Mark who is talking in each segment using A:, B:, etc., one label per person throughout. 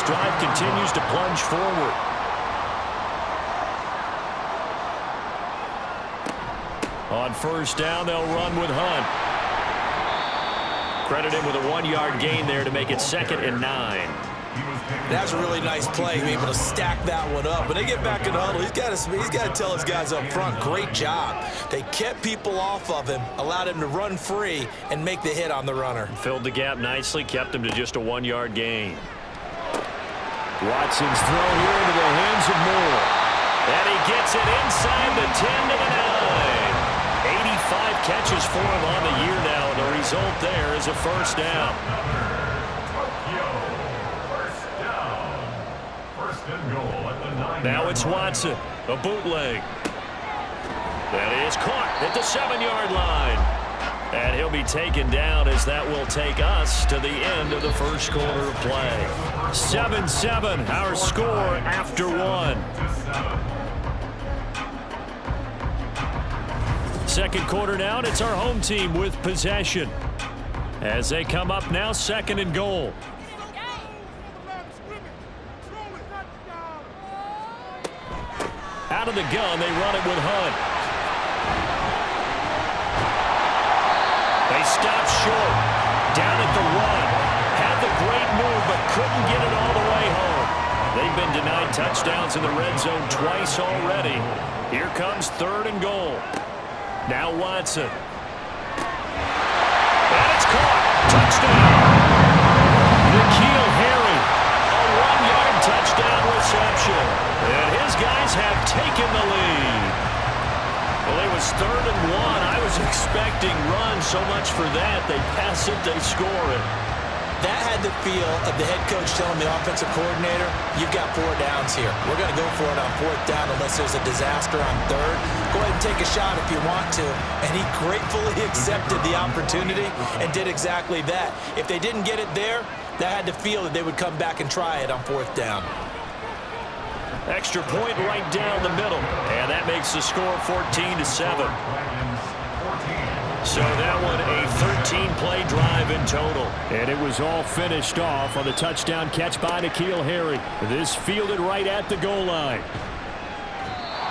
A: this drive continues to plunge forward. On first down, they'll run with Hunt. Credit him with a 1-yard gain there to make it 2nd and 9.
B: That's a really nice play, being able to stack that one up. When they get back in the huddle, he's got to tell his guys up front, great job. They kept people off of him, allowed him to run free, and make the hit on the runner.
A: Filled the gap nicely, kept him to just a 1-yard gain. Watson's thrown here into the hands of Moore. And he gets it inside the 10 to the 9. 85 catches for him on the year now, and the result there is a first down. Now it's Watson, a bootleg. That is caught at the 7-yard line. And he'll be taken down as that will take us to the end of the first quarter of play. 7-7, our score after 1. Second quarter now, and it's our home team with possession. As they come up now, 2nd and goal. Out of the gun, they run it with Hunt. They stop short. Down at the 1. Had the great move, but couldn't get it all the way home. They've been denied touchdowns in the red zone twice already. Here comes 3rd and goal. Now Watson. And it's caught. Touchdown. N'Keal Harry. A 1-yard touchdown reception. And his guys have taken the lead. Well, it was 3rd and 1. I was expecting run so much for that. They pass it, they score it.
B: That had the feel of the head coach telling the offensive coordinator, you've got 4 downs here. We're going to go for it on 4th down unless there's a disaster on 3rd. Go ahead and take a shot if you want to. And he gratefully accepted the opportunity and did exactly that. If they didn't get it there, that had the feel that they would come back and try it on 4th down.
A: Extra point right down the middle. And that makes the score 14-7. So that one a 13-play drive in total. And it was all finished off on the touchdown catch by N'Keal Harry. This fielded right at the goal line.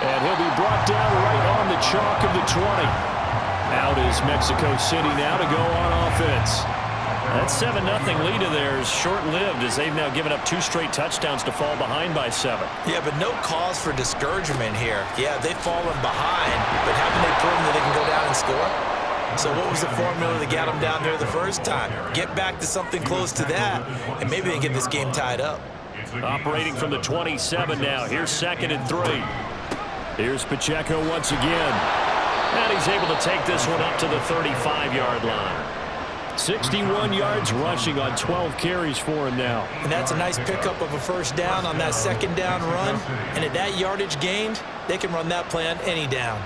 A: And he'll be brought down right on the chalk of the 20. Out is Mexico City now to go on offense. That 7-0 lead of theirs short-lived as they've now given up 2 straight touchdowns to fall behind by 7.
B: Yeah, but no cause for discouragement here. Yeah, they've fallen behind, but haven't they proven that they can go down and score? So what was the formula that got them down there the first time? Get back to something close to that, and maybe they get this game tied up.
A: Operating from the 27 now. Here's 2nd and 3. Here's Pacheco once again. And he's able to take this one up to the 35-yard line. 61 yards rushing on 12 carries for him now.
B: And that's a nice pickup of a first down on that 2nd down run. And at that yardage gained, they can run that play on any down.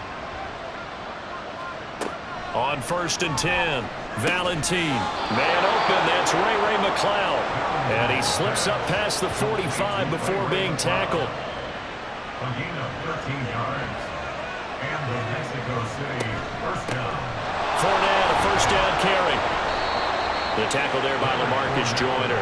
A: On 1st and 10, Valentine. Man open, that's Ray McLeod. And he slips up past the 45 before being tackled.
C: A gain of 13 yards. And the Mexico City first down.
A: Fournette, a first down carry. The tackle there by LaMarcus Joyner.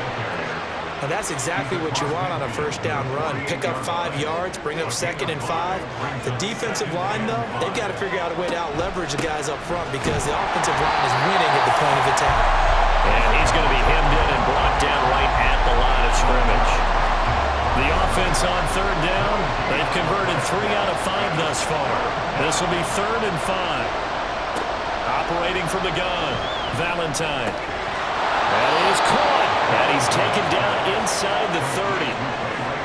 B: And that's exactly what you want on a first down run. Pick up 5 yards, bring up 2nd and 5. The defensive line, though, they've got to figure out a way to out-leverage the guys up front because the offensive line is winning at the point of attack.
A: And he's going to be hemmed in and brought down right at the line of scrimmage. The offense on 3rd down, they've converted 3 out of 5 thus far. This will be 3rd and 5. Operating from the gun, Valentine. That is caught, and he's taken down inside the 30.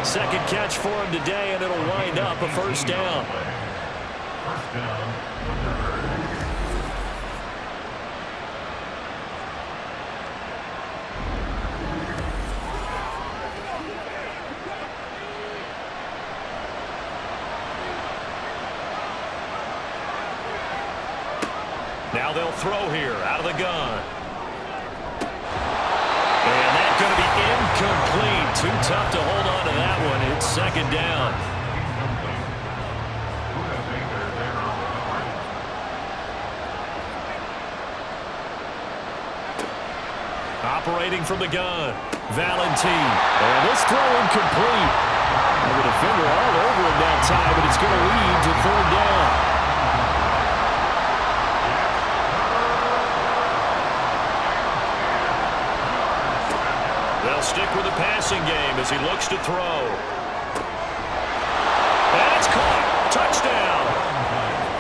A: 2nd catch for him today, and it'll wind up a first down.
C: First down.
A: Now they'll throw here out of the gun. And that's going to be incomplete. Too tough to hold on to that one. It's 2nd down. separating from the gun. Valentine. And this throw incomplete. And the defender all over him that time, but it's going to lead to third down. They'll stick with the passing game as he looks to throw. And it's caught. Touchdown.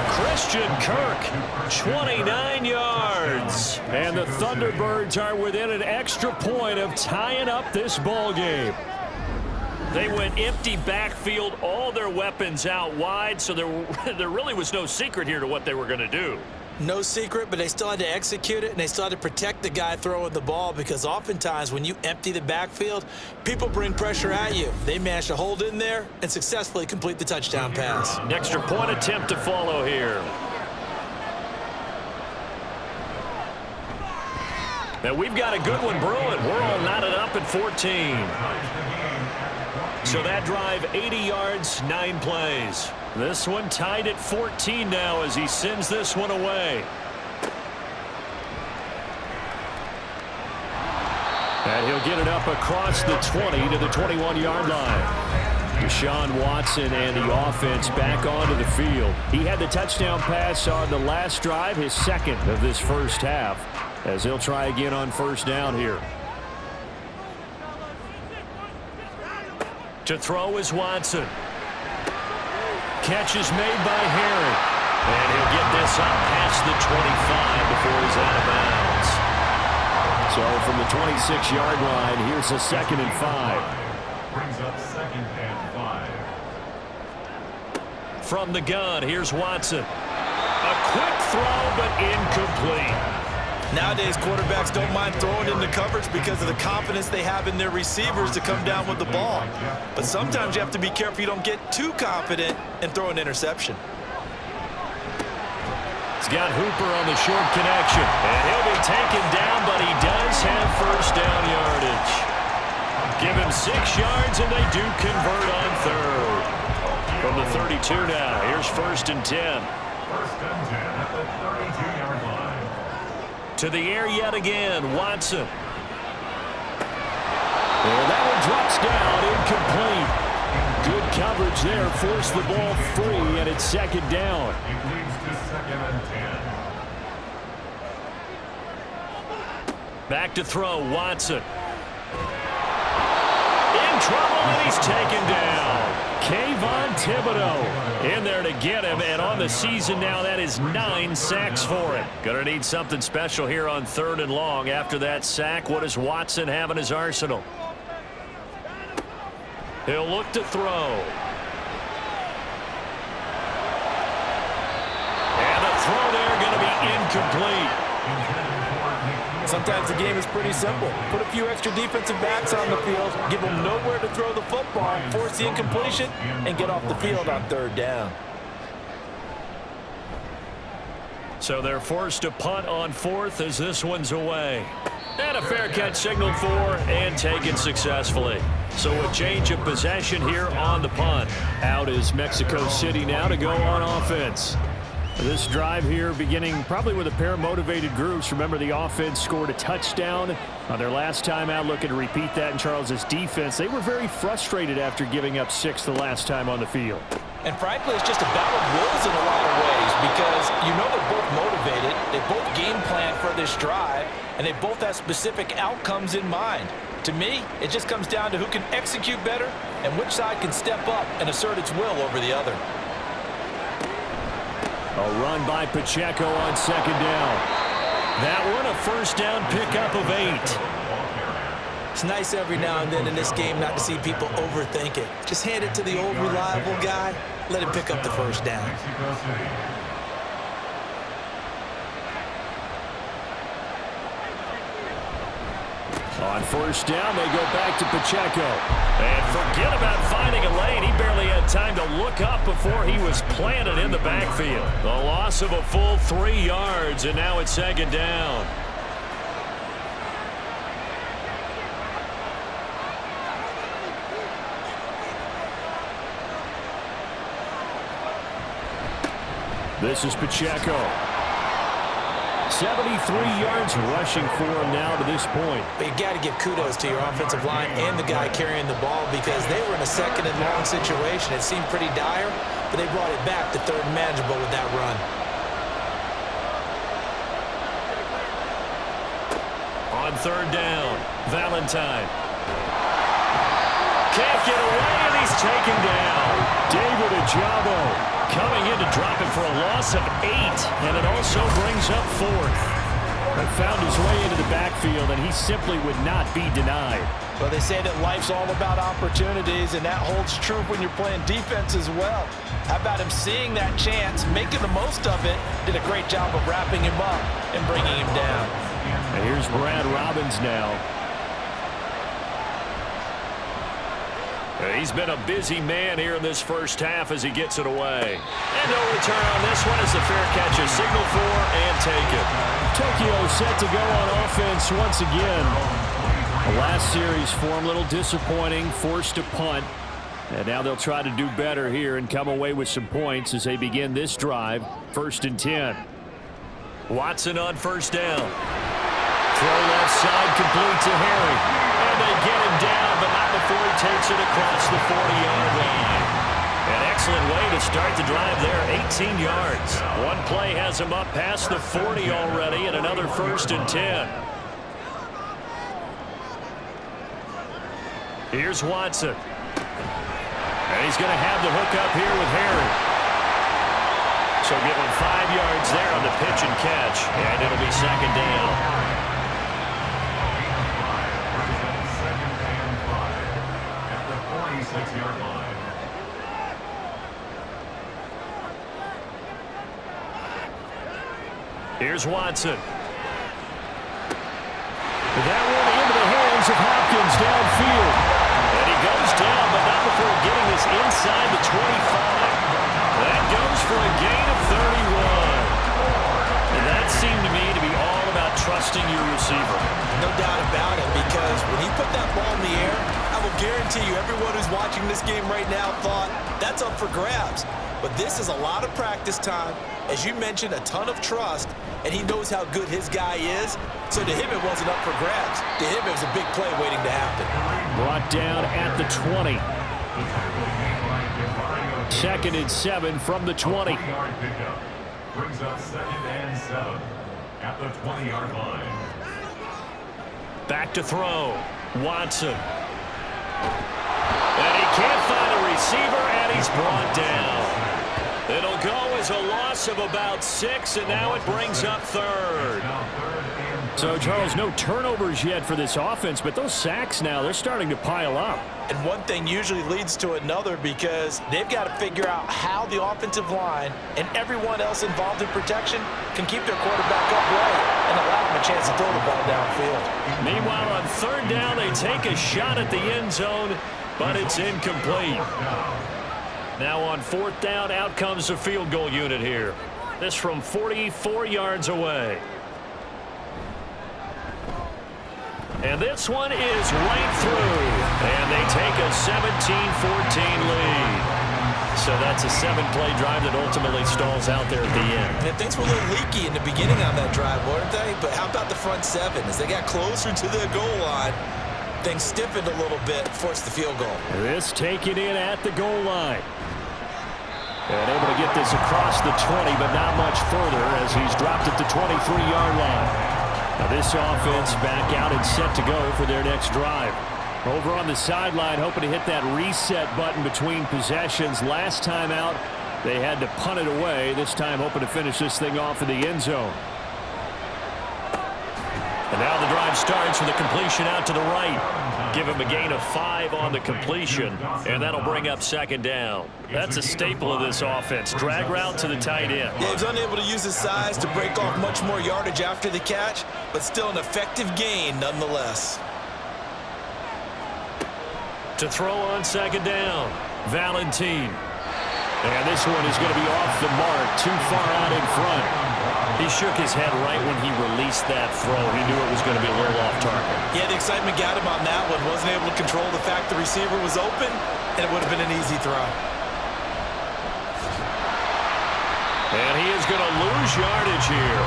A: Christian Kirk, 29 yards. And the Thunderbirds are within an extra point of tying up this ball game. They went empty backfield, all their weapons out wide, so there really was no secret here to what they were going to do.
B: No secret, but they still had to execute it, and they still had to protect the guy throwing the ball, because oftentimes when you empty the backfield, people bring pressure at you. They managed to hold in there and successfully complete the touchdown pass.
A: An extra point attempt to follow here. Now we've got a good one brewing. We're all knotted up at 14. So that drive, 80 yards, 9 plays. This one tied at 14 now as he sends this one away. And he'll get it up across the 20 to the 21-yard line. Deshaun Watson and the offense back onto the field. He had the touchdown pass on the last drive, his second of this first half, as he'll try again on first down here. To throw is Watson. Catch is made by Herring. And he'll get this up past the 25 before he's out of bounds. So from the 26-yard line, here's a 2nd and 5.
C: Brings up 2nd and 5.
A: From the gun, here's Watson. A quick throw, but incomplete.
B: Nowadays, quarterbacks don't mind throwing into coverage because of the confidence they have in their receivers to come down with the ball. But sometimes you have to be careful you don't get too confident and throw an interception.
A: He's got Hooper on the short connection. And he'll be taken down, but he does have first down yardage. Give him 6 yards, and they do convert on third. From the 32 now, here's 1st and 10.
C: 1st and 10 at the 32-yard line.
A: To the air yet again, Watson. And that one drops down, incomplete. Good coverage there, forced the ball free, and it's 2nd down.
C: It leads to 2nd and 10.
A: Back to throw, Watson. In trouble, and he's taken down. Kayvon Thibodeau in there to get him, and on the season now, that is 9 sacks for him. Gonna need something special here on 3rd and long. After that sack, what does Watson have in his arsenal? He'll look to throw. And the throw there gonna be incomplete.
B: Sometimes the game is pretty simple. Put a few extra defensive backs on the field, give them nowhere to throw the football, force the incompletion, and get off the field on 3rd down.
A: So they're forced to punt on 4th as this one's away. And a fair catch signaled for and taken successfully. So a change of possession here on the punt. Out is Mexico City now to go on offense. This drive here beginning probably with a pair of motivated groups. Remember, the offense scored a touchdown on their last time out. Looking to repeat that in Charles's defense. They were very frustrated after giving up 6 the last time on the field.
B: And frankly, it's just a battle of wills in a lot of ways, because you know they're both motivated, they both game plan for this drive, and they both have specific outcomes in mind. To me, it just comes down to who can execute better and which side can step up and assert its will over the other.
A: A run by Pacheco on 2nd down. That one a first down pickup of 8.
B: It's nice every now and then in this game not to see people overthink it. Just hand it to the old reliable guy, let him pick up the first down.
C: Mexico City.
A: On first down, they go back to Pacheco. And forget about finding a lane. He barely had time to look up before he was planted in the backfield. The loss of a full 3 yards, and now it's 2nd down. This is Pacheco. 73 yards rushing for him now to this point.
B: But you got to give kudos to your offensive line and the guy carrying the ball because they were in a second and long situation. It seemed pretty dire, but they brought it back to third and manageable with that run.
A: On third down, Valentine. Can't get away, and he's taken down. David Ajabo coming in to drop him for a loss of 8, and it also brings up 4th. But found his way into the backfield, and he simply would not be denied.
D: Well, they say that life's all about opportunities, and that holds true when you're playing defense as well. How about him seeing that chance, making the most of it, did a great job of wrapping him up and bringing him down.
A: And here's Brad Robbins now. He's been a busy man here in this first half as he gets it away. And no return on this one as the fair catch is signaled for and taken. Tokyo set to go on offense once again. The last series for him, a little disappointing, forced to punt. And now they'll try to do better here and come away with some points as they begin this drive, 1st and 10. Watson on first down. Throw left side complete to Harry. And they get him down, but not before he takes it across the 40-yard line. An excellent way to start the drive there, 18 yards. One play has him up past the 40 already, and another 1st and 10. Here's Watson. And he's going to have the hook up here with Harry. So give him 5 yards there on the pitch and catch, and it'll be 2nd down. Here's Watson. That one into the hands of Hopkins downfield. And he goes down, but not before getting this inside the 25. That goes for a gain of 31. And that seemed to me to be all about trusting your receiver.
B: No doubt about it, because when he put that ball in the air, I will guarantee you everyone who's watching this game right now thought, that's up for grabs. But this is a lot of practice time. As you mentioned, a ton of trust, and he knows how good his guy is. So to him, it wasn't up for grabs. To him, it was a big play waiting to happen.
A: Brought down at the 20. 2nd and 7 from the 20.
C: Brings up 2nd and 7 at the 20-yard line.
A: Back to throw. Watson. And he can't find a receiver, and he's brought down. It'll go as a loss of about 6, and now it brings up 3rd. So, Charles, no turnovers yet for this offense, but those sacks now, they're starting to pile up.
D: And one thing usually leads to another because they've got to figure out how the offensive line and everyone else involved in protection can keep their quarterback upright and allow him a chance to throw the ball downfield.
A: Meanwhile, on 3rd down, they take a shot at the end zone, but it's incomplete. Now on 4th down, out comes the field goal unit here. This from 44 yards away. And this one is right through. And they take a 17-14 lead. So that's a 7-play drive that ultimately stalls out there at the end.
B: And things were a little leaky in the beginning on that drive, weren't they? But how about the front 7? As they got closer to the goal line, things stiffened a little bit, forced the field goal.
A: This taken in at the goal line. And able to get this across the 20, but not much further as he's dropped at the 23-yard line. Now this offense back out and set to go for their next drive. Over on the sideline, hoping to hit that reset button between possessions. Last time out, they had to punt it away. This time hoping to finish this thing off in the end zone. And now the drive starts with a completion out to the right. Give him a gain of 5 on the completion, and that'll bring up 2nd down. That's a staple of this offense. Drag route to the tight end.
B: Yeah, he was unable to use his size to break off much more yardage after the catch, but still an effective gain nonetheless.
A: To throw on 2nd down, Valentine. And this one is going to be off the mark, too far out in front. He shook his head right when he released that throw. He knew it was going to be a little off target.
B: Yeah, the excitement got him on that one. Wasn't able to control the fact the receiver was open, and it would have been an easy throw.
A: And he is going to lose yardage here.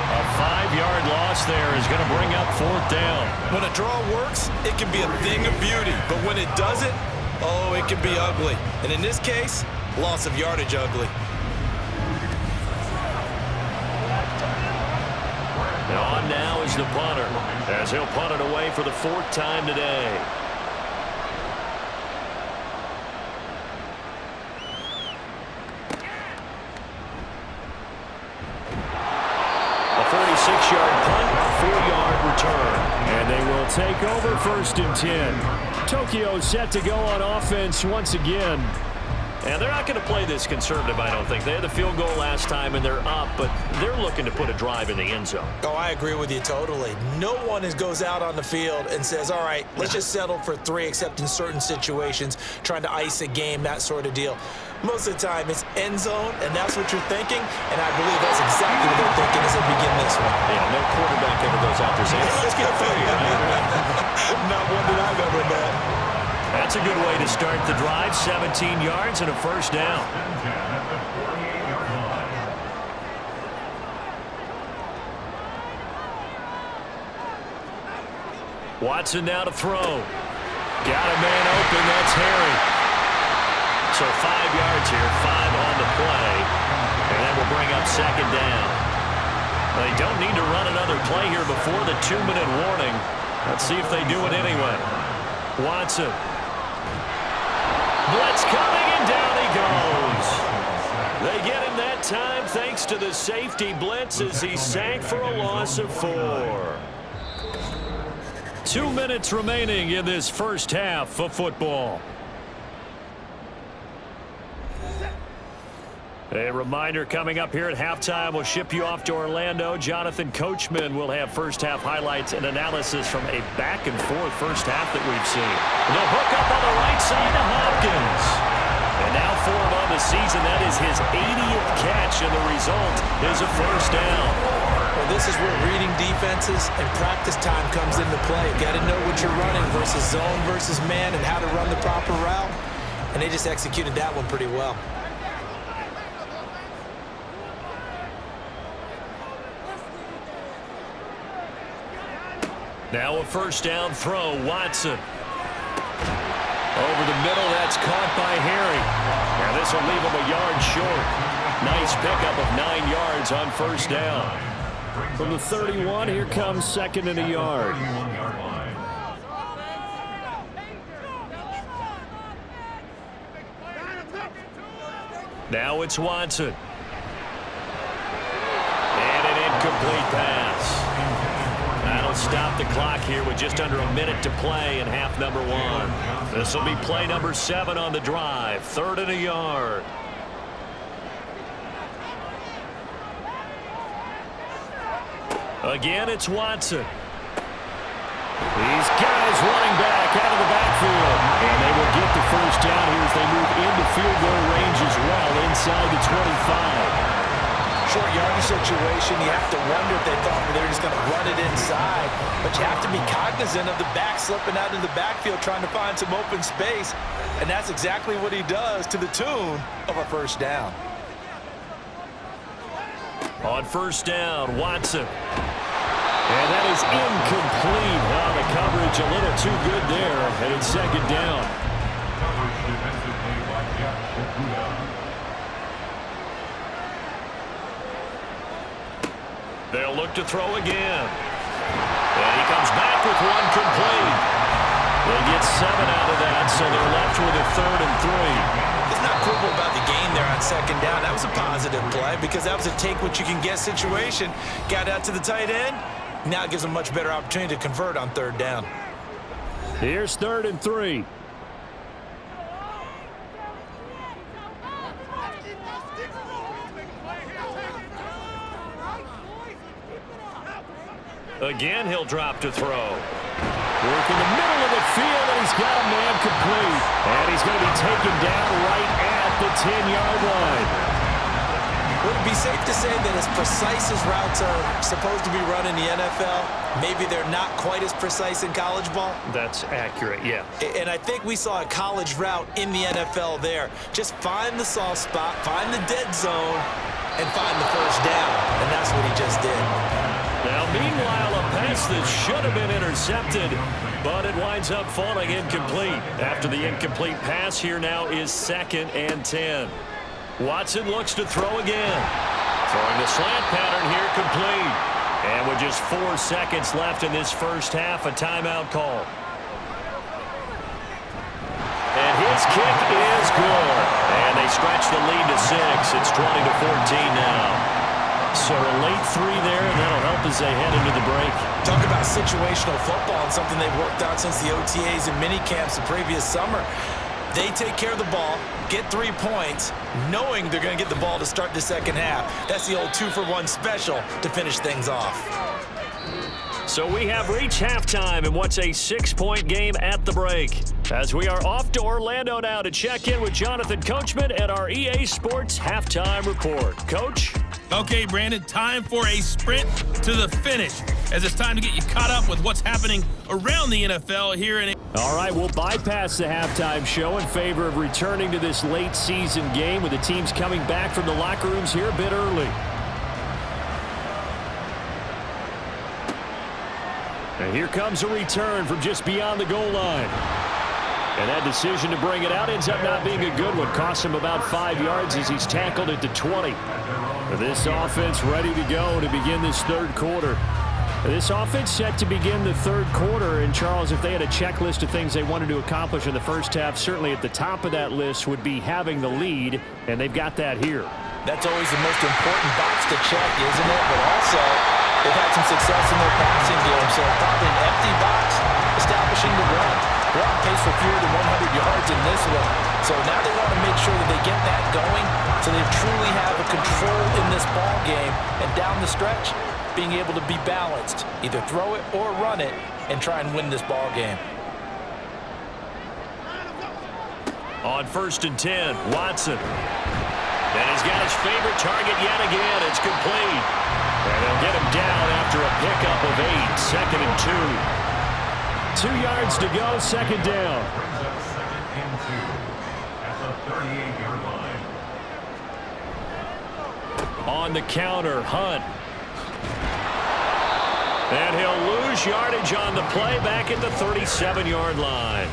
A: A 5-yard loss there is going to bring up 4th down.
D: When a draw works, it can be a thing of beauty. But when it doesn't, oh, it can be ugly. And in this case, loss of yardage ugly.
A: On now is the punter, as he'll punt it away for the 4th time today. A 46-yard punt, 4-yard return. And they will take over 1st and 10. Tokyo set to go on offense once again. And they're not going to play this conservative, I don't think. They had the field goal last time, and they're up, but they're looking to put a drive in the end zone.
B: Oh, I agree with you totally. No one goes out on the field and says, all right, let's just settle for 3, except in certain situations, trying to ice a game, that sort of deal. Most of the time, it's end zone, and that's what you're thinking, and I believe that's exactly what they're thinking as they begin this one.
A: Yeah, no quarterback ever goes out there saying, let's get 3, right?
B: Not one that I've ever met.
A: That's a good way to start the drive. 17 yards and a 1st down. Watson now to throw. Got a man open. That's Harry. So 5 yards here, 5 on the play. And that will bring up 2nd down. They don't need to run another play here before the 2-minute warning. Let's see if they do it anyway. Watson. Blitz coming, and down he goes. They get him that time thanks to the safety blitz as he sank for a loss of 4. 2 minutes remaining in this first half of football. A reminder coming up here at halftime. We'll ship you off to Orlando. Jonathan Coachman will have first-half highlights and analysis from a back-and-forth first half that we've seen. The hook up on the right side to Hopkins. And now for him on the season, that is his 80th catch, and the result is a 1st down.
B: Well, this is where reading defenses and practice time comes into play. You got to know what you're running versus zone versus man and how to run the proper route. And they just executed that one pretty well.
A: Now a 1st down throw, Watson. Over the middle, that's caught by Harry. And this will leave him a yard short. Nice pickup of 9 yards on 1st down. From the 31, here comes 2nd and a yard. Now it's Watson. And an incomplete pass. That'll stop the clock here with just under a minute to play in half number 1. This will be play number 7 on the drive. 3rd and a yard. Again, it's Watson. These guys running back out of the backfield. And they will get the 1st down here as they move into field goal range as well inside the 25.
B: Short yardage situation, you have to wonder if they thought they were just going to run it inside. But you have to be cognizant of the back slipping out in the backfield trying to find some open space. And that's exactly what he does to the tune of a 1st down.
A: On 1st down, Watson. And that is incomplete. Well, the coverage a little too good there. And it's 2nd down. They'll look to throw again. And he comes back with one complete. They get 7 out of that, so they're left with a 3rd and 3.
B: It's not quibble about the game there on 2nd down. That was a positive play because that was a take-what-you-can-get situation. Got out to the tight end. Now it gives them a much better opportunity to convert on 3rd down.
A: Here's 3rd and 3. Again, he'll drop to throw. Work in the middle of the field, and he's got a man complete. And he's going to be taken down right at the 10-yard line.
B: Would it be safe to say that as precise as routes are supposed to be run in the NFL, maybe they're not quite as precise in college ball?
A: That's accurate, yeah.
B: And I think we saw a college route in the NFL there. Just find the soft spot, find the dead zone, and find the first down, and that's what he just did.
A: Now, meanwhile, a pass that should have been intercepted, but it winds up falling incomplete. After the incomplete pass, here now is 2nd and 10. Watson looks to throw again. Throwing the slant pattern here, complete. And with just 4 seconds left in this first half, a timeout call. And his kick is good. And they stretch the lead to 6. It's 20-14 now. So a late 3 there, and that'll help as they head into the break.
B: Talk about situational football and something they've worked on since the OTAs and mini camps the previous summer. They take care of the ball, get 3 points, knowing they're going to get the ball to start the second half. That's the old 2-for-1 special to finish things off.
A: So we have reached halftime in what's a 6-point game at the break. As we are off to Orlando now to check in with Jonathan Coachman at our EA Sports Halftime Report. Coach?
E: Okay, Brandon, time for a sprint to the finish, as it's time to get you caught up with what's happening around the NFL here in...
A: All right, we'll bypass the halftime show in favor of returning to this late season game with the teams coming back from the locker rooms here a bit early. And here comes a return from just beyond the goal line. And that decision to bring it out ends up not being a good one. Costs him about 5 yards as he's tackled at the 20. This offense ready to go to begin this third quarter. This offense set to begin the third quarter. And, Charles, if they had a checklist of things they wanted to accomplish in the first half, certainly at the top of that list would be having the lead, and they've got that here.
D: That's always the most important box to check, isn't it? But also, they've had some success in their passing game, so probably an empty box establishing the run. They're on pace for fewer than 100 yards in this one. So now they want to make sure that they get that going so they truly have a control in this ball game. And down the stretch, being able to be balanced, either throw it or run it, and try and win this ball game.
A: On 1st and 10, Watson. And he's got his favorite target yet again. It's complete. And they'll get him down after a pickup of 8. 2nd and 2. 2 yards to go, 2nd down.
C: Brings up 2nd and 2 at the 38-yard line.
A: On the counter, Hunt. And he'll lose yardage on the play back at the 37-yard line.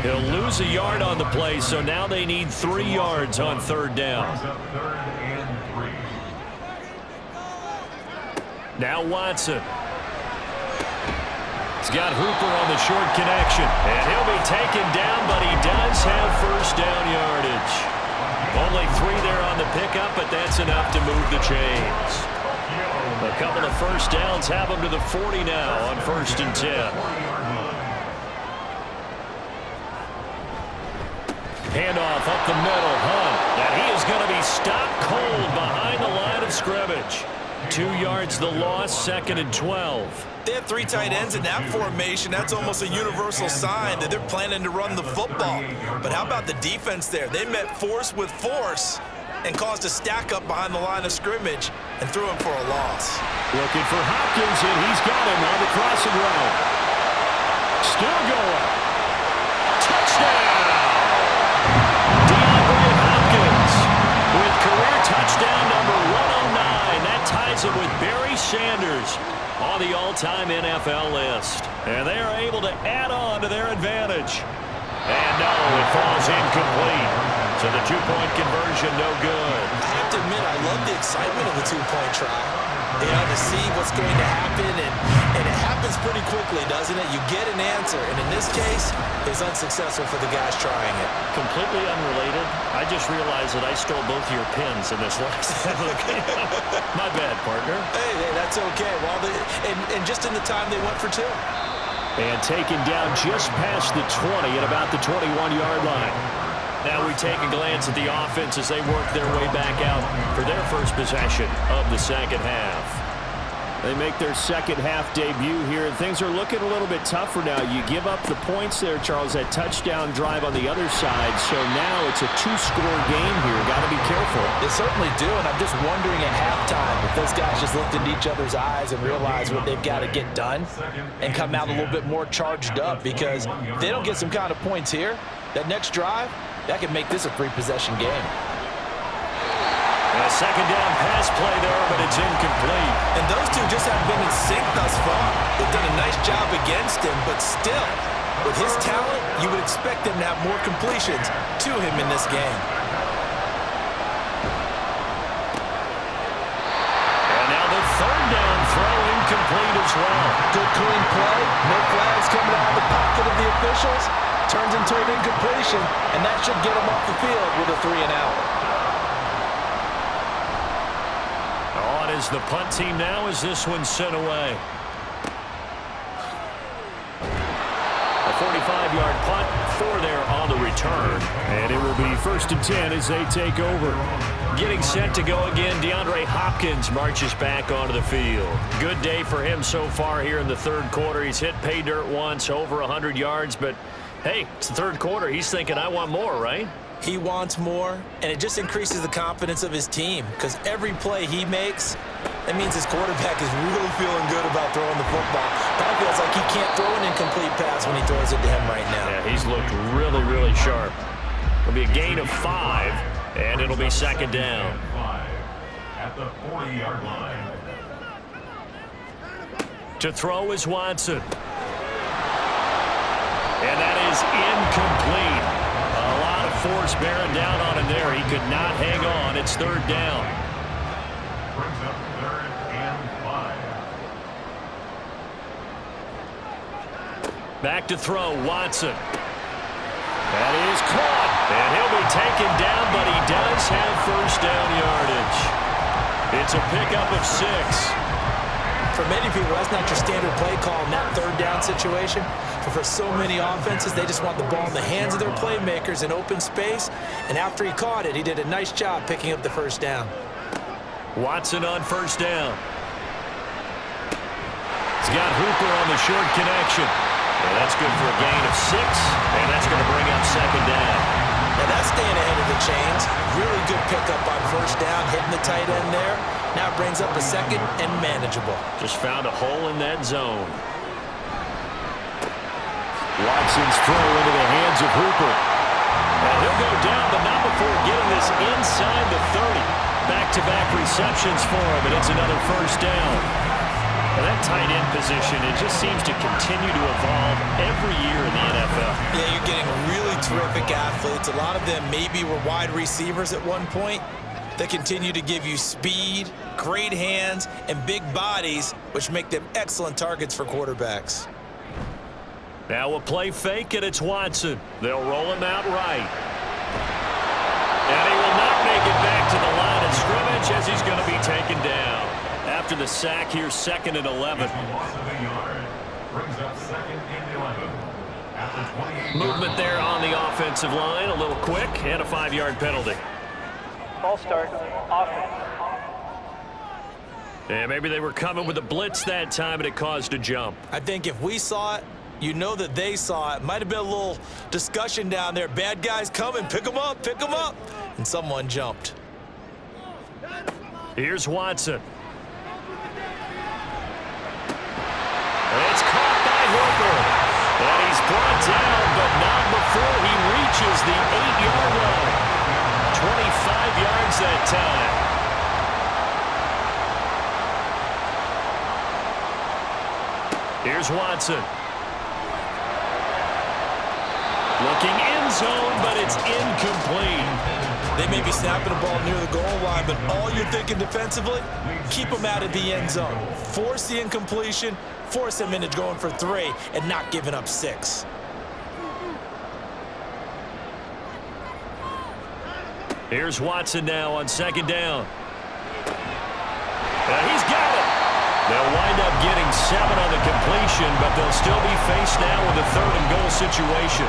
A: He'll lose a yard on the play, so now they need 3 yards on 3rd down.
C: Brings up 3rd and 3.
A: Now Watson. He's got Hooper on the short connection. And he'll be taken down, but he does have first down yardage. Only 3 there on the pickup, but that's enough to move the chains. A couple of first downs have him to the 40 now on 1st and 10. Handoff up the middle, Hunt. And he is going to be stopped cold behind the line of scrimmage. 2 yards the loss, 2nd and 12.
B: They have 3 tight ends in that formation. That's almost a universal sign that they're planning to run the football. But how about the defense there? They met force with force and caused a stack up behind the line of scrimmage and threw him for a loss.
A: Looking for Hopkins, and he's got him on the crossing route. Still going. Touchdown! DeAndre Hopkins with career touchdown number 109. That ties him with Barry Sanders on the all-time NFL list. And they are able to add on to their advantage. And no, it falls incomplete. So the 2-point conversion, no good.
B: I have to admit, I love the excitement of the 2-point try. You know, to see what's going to happen, and it happens pretty quickly, doesn't it? You get an answer, and in this case, it's unsuccessful for the guys trying it.
A: Completely unrelated. I just realized that I stole both of your pins in this last game. My bad, partner.
B: Hey, that's okay. Well, and just in the time they went for 2.
A: And taken down just past the 20 at about the 21-yard line. Now we take a glance at the offense as they work their way back out for their first possession of the second half. They make their second half debut here, and things are looking a little bit tougher now. You give up the points there, Charles, that touchdown drive on the other side. So now it's a 2-score game here. Got to be careful.
D: They certainly do, and I'm just wondering at halftime if those guys just looked into each other's eyes and realized what they've got to get done and come out a little bit more charged up, because if they don't get some kind of points here, that next drive, that could make this a 3-possession game.
A: A second down pass play there, but it's incomplete.
B: And those two just haven't been in sync thus far. They've done a nice job against him, but still, with his talent, you would expect him to have more completions to him in this game.
A: And now the third down throw incomplete as well.
B: Good clean play. No flags coming out of the pocket of the officials. Turns into an incompletion, and that should get him off the field with a 3-and-out.
A: On is the punt team now as this one's sent away. A 45-yard punt, 4 there on the return. And it will be 1st and 10 as they take over. Getting set to go again, DeAndre Hopkins marches back onto the field. Good day for him so far here in the third quarter. He's hit pay dirt once, over 100 yards, but hey, it's the third quarter. He's thinking, I want more, right?
B: He wants more, and it just increases the confidence of his team because every play he makes, that means his quarterback is really feeling good about throwing the football. But it feels like he can't throw an incomplete pass when he throws it to him right now.
A: Yeah, he's looked really, really sharp. It'll be a gain of 5, and it'll be second down.
C: 5 at the 40-yard line.
A: To throw is Watson. And that is incomplete. A lot of force bearing down on him there. He could not hang on. It's third down.
C: Brings up 3rd and 5.
A: Back to throw, Watson. That is caught. And he'll be taken down, but he does have first down yardage. It's a pickup of 6.
B: For many people, that's not your standard play call in that third down situation. But for so many offenses, they just want the ball in the hands of their playmakers in open space. And after he caught it, he did a nice job picking up the first down.
A: Watson on first down. He's got Hooper on the short connection. And that's good for a gain of 6, and that's going to bring up second down.
B: Now that's staying ahead of the chains. Really good pickup on first down, hitting the tight end there. Now brings up a second and manageable.
A: Just found a hole in that zone. Watson's throw into the hands of Hooper. And he'll go down, but not before getting this inside the 30. Back-to-back receptions for him, and it's another first down. And that tight end position, it just seems to continue to evolve every year in the NFL.
B: Yeah, you're getting really terrific athletes. A lot of them maybe were wide receivers at one point. They continue to give you speed, great hands, and big bodies, which make them excellent targets for quarterbacks.
A: Now a play fake, and it's Watson. They'll roll him out right. And he will not make it back to the line of scrimmage as he's going to be taken down. After the sack here, 2nd and 11.
C: Loss of a yard. Brings up 2nd and 11. After 28
A: Movement there on the offensive line, a little quick, and a 5-yard penalty.
F: Ball start, offense.
A: And maybe they were coming with a blitz that time, and it caused a jump.
B: I think if we saw it, you know that they saw it. Might have been a little discussion down there. Bad guys coming, pick them up, and someone jumped.
A: Here's Watson. It's caught by Hooper. And he's brought down, but not before he reaches the 8-yard line. 25 yards that time. Here's Watson. Looking end zone, but it's incomplete.
B: They may be snapping the ball near the goal line, but all you're thinking defensively, keep them out of the end zone. Force the incompletion, force them into going for 3, and not giving up 6.
A: Here's Watson now on 2nd down. And he's got it. They'll wind up getting 7 on the completion, but they'll still be faced now with a 3rd and goal situation.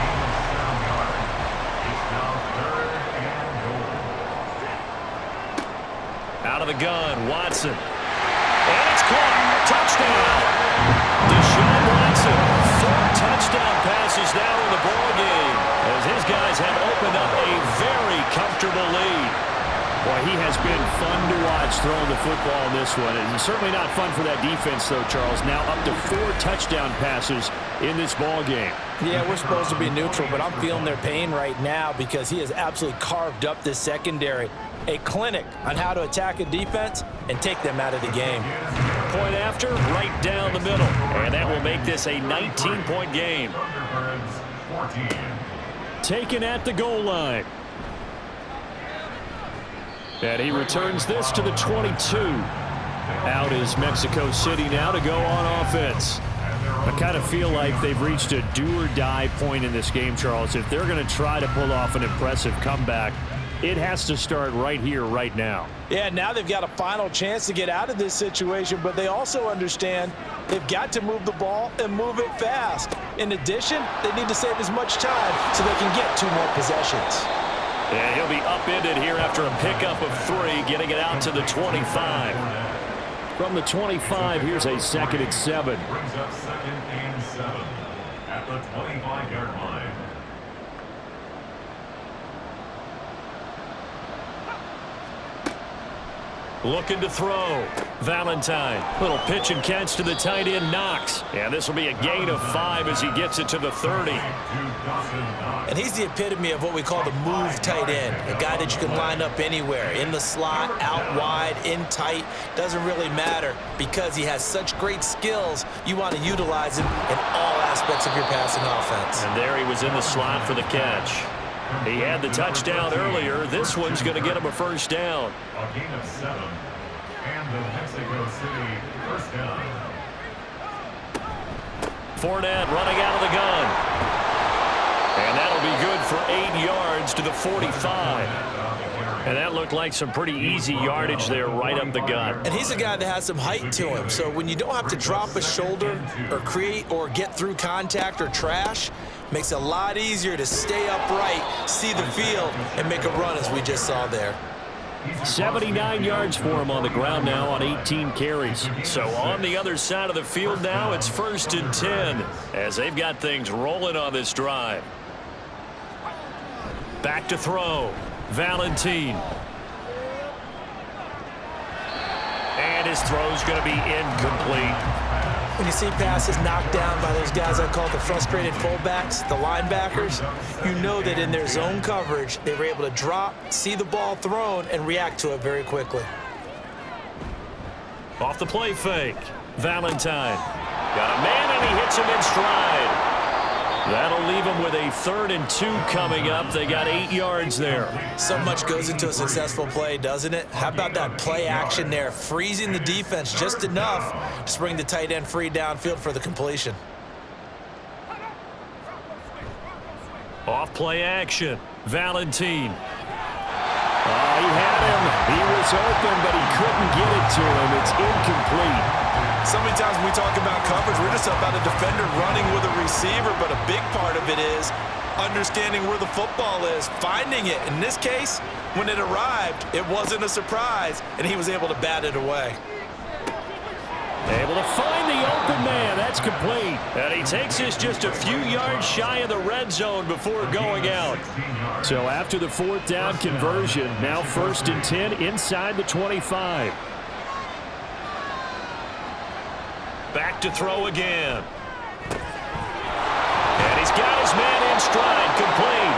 A: Out of the gun, Watson. And it's caught. Touchdown. Deshaun Watson, 4 touchdown passes now in the ball game, as his guys have opened up a very comfortable lead. Well, he has been fun to watch throwing the football in this one. And certainly not fun for that defense, though, Charles. Now up to 4 touchdown passes in this ball game.
D: Yeah, we're supposed to be neutral, but I'm feeling their pain right now because he has absolutely carved up this secondary. A clinic on how to attack a defense and take them out of the game.
A: Point after, right down the middle. And that will make this a 19-point game.
C: Thunderbirds 14.
A: Taken at the goal line. And he returns this to the 22. Out is Mexico City now to go on offense. I kind of feel like they've reached a do-or-die point in this game, Charles. If they're going to try to pull off an impressive comeback, it has to start right here, right now.
D: Yeah, now they've got a final chance to get out of this situation, but they also understand they've got to move the ball and move it fast. In addition, they need to save as much time so they can get 2 more possessions.
A: And he'll be upended here after a pickup of 3, getting it out to the 25. From the 25, here's a 2nd and 7.
C: Brings up 2nd and 7 at the 25-yard line.
A: Looking to throw. Valentine. Little pitch and catch to the tight end, Knox. And this will be a gain of 5 as he gets it to the 30.
B: And he's the epitome of what we call the move tight end. A guy that you can line up anywhere. In the slot, out wide, in tight. Doesn't really matter because he has such great skills. You want to utilize him in all aspects of your passing offense.
A: And there he was in the slot for the catch. He had the touchdown earlier. This one's going to get him a first down.
C: A gain of 7. And the Mexico City first down.
A: Fournette running out of the gun. And that'll be good for 8 yards to the 45. And that looked like some pretty easy yardage there right up the gut.
B: And he's a guy that has some height to him. So when you don't have to drop a shoulder or create or get through contact or trash, makes it a lot easier to stay upright, see the field, and make a run as we just saw there.
A: 79 yards for him on the ground now on 18 carries. So on the other side of the field now, it's 1st and 10 as they've got things rolling on this drive. Back to throw. Valentine. And his throw's going to be incomplete.
B: When you see passes knocked down by those guys I call the frustrated fullbacks, the linebackers, you know that in their zone coverage, they were able to drop, see the ball thrown, and react to it very quickly.
A: Off the play fake. Valentine. Got a man, and he hits him in stride. That'll leave him with a 3rd and 2 coming up. They got 8 yards there.
B: So much goes into a successful play, doesn't it? How about that play action there, freezing the defense just enough to bring the tight end free downfield for the completion.
A: Off play action. Valentine. Oh, he had him. He was open, but he couldn't get it to him. It's incomplete.
D: So many times when we talk about coverage, we're just about a defender running with a receiver, but a big part of it is understanding where the football is, finding it. In this case, when it arrived, it wasn't a surprise, and he was able to bat it away.
A: Able to find the open man. That's complete. And he takes this just a few yards shy of the red zone before going out. So after the 4th down conversion, now 1st and 10 inside the 25. Back to throw again. And he's got his man in stride, complete.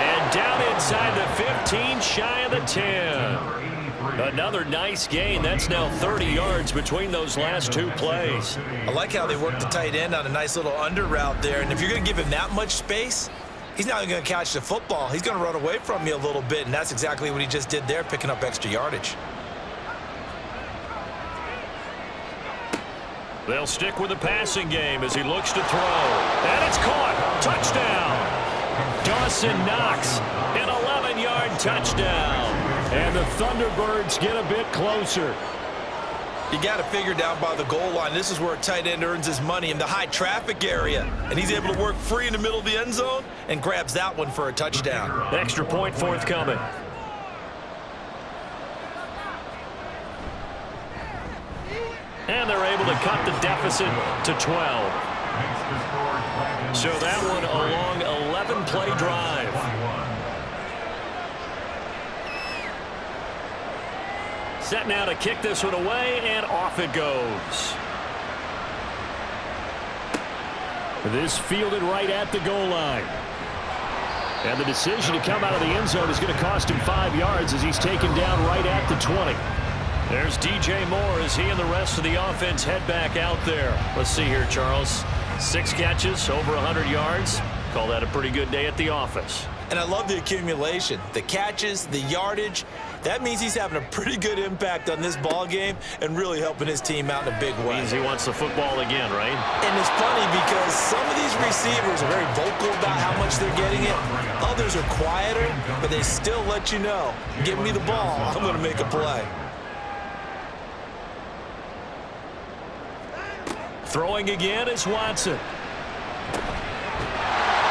A: And down inside the 15, shy of the 10. Another nice gain. That's now 30 yards between those last 2 plays.
B: I like how they worked the tight end on a nice little under route there. And if you're going to give him that much space, he's not going to catch the football. He's going to run away from you a little bit, and that's exactly what he just did there, picking up extra yardage.
A: They'll stick with the passing game as he looks to throw. And it's caught. Touchdown. Dawson Knox, an 11-yard touchdown. And the Thunderbirds get a bit closer.
D: You got to figure down by the goal line. This is where a tight end earns his money in the high traffic area. And he's able to work free in the middle of the end zone and grabs that one for a touchdown.
A: Extra point forthcoming. And they're able to cut the deficit to 12. So that one a long 11-play drive. Set now to kick this one away, and off it goes. This fielded right at the goal line. And the decision to come out of the end zone is going to cost him 5 yards as he's taken down right at the 20. There's DJ Moore as he and the rest of the offense head back out there. Let's see here, Charles. 6 catches, over 100 yards. Call that a pretty good day at the office.
B: And I love the accumulation, the catches, the yardage. That means he's having a pretty good impact on this ball game and really helping his team out in a big way.
A: Means he wants the football again, right?
B: And it's funny because some of these receivers are very vocal about how much they're getting it. Others are quieter, but they still let you know, give me the ball, I'm going to make a play.
A: Throwing again is Watson.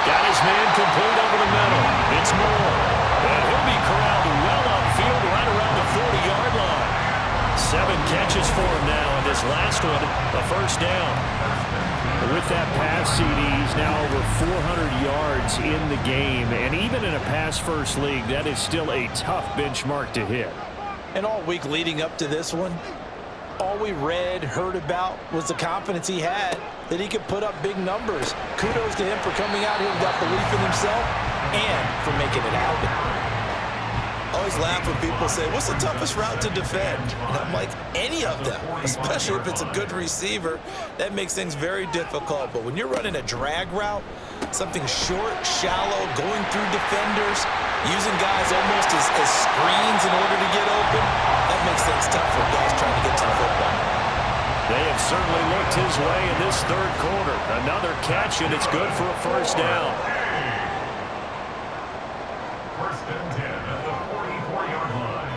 A: Got his man complete over the middle. It's Moore. And he'll be corralled well upfield right around the 40-yard line. 7 catches for him now, and this last one, a first down. With that pass, CD, he's now over 400 yards in the game. And even in a pass-first league, that is still a tough benchmark to hit.
D: And all week leading up to this one, all we read, heard about was the confidence he had that he could put up big numbers. Kudos to him for coming out here with that belief in himself and for making it happen.
B: I always laugh when people say, what's the toughest route to defend? And I'm like, any of them, especially if it's a good receiver. That makes things very difficult. But when you're running a drag route, something short, shallow, going through defenders, using guys almost as screens in order to get open, that makes things tough for guys trying to get to the football.
A: They have certainly looked his way in this third quarter. Another catch, and it's good for a first down.
C: First and 10 at the 44-yard line.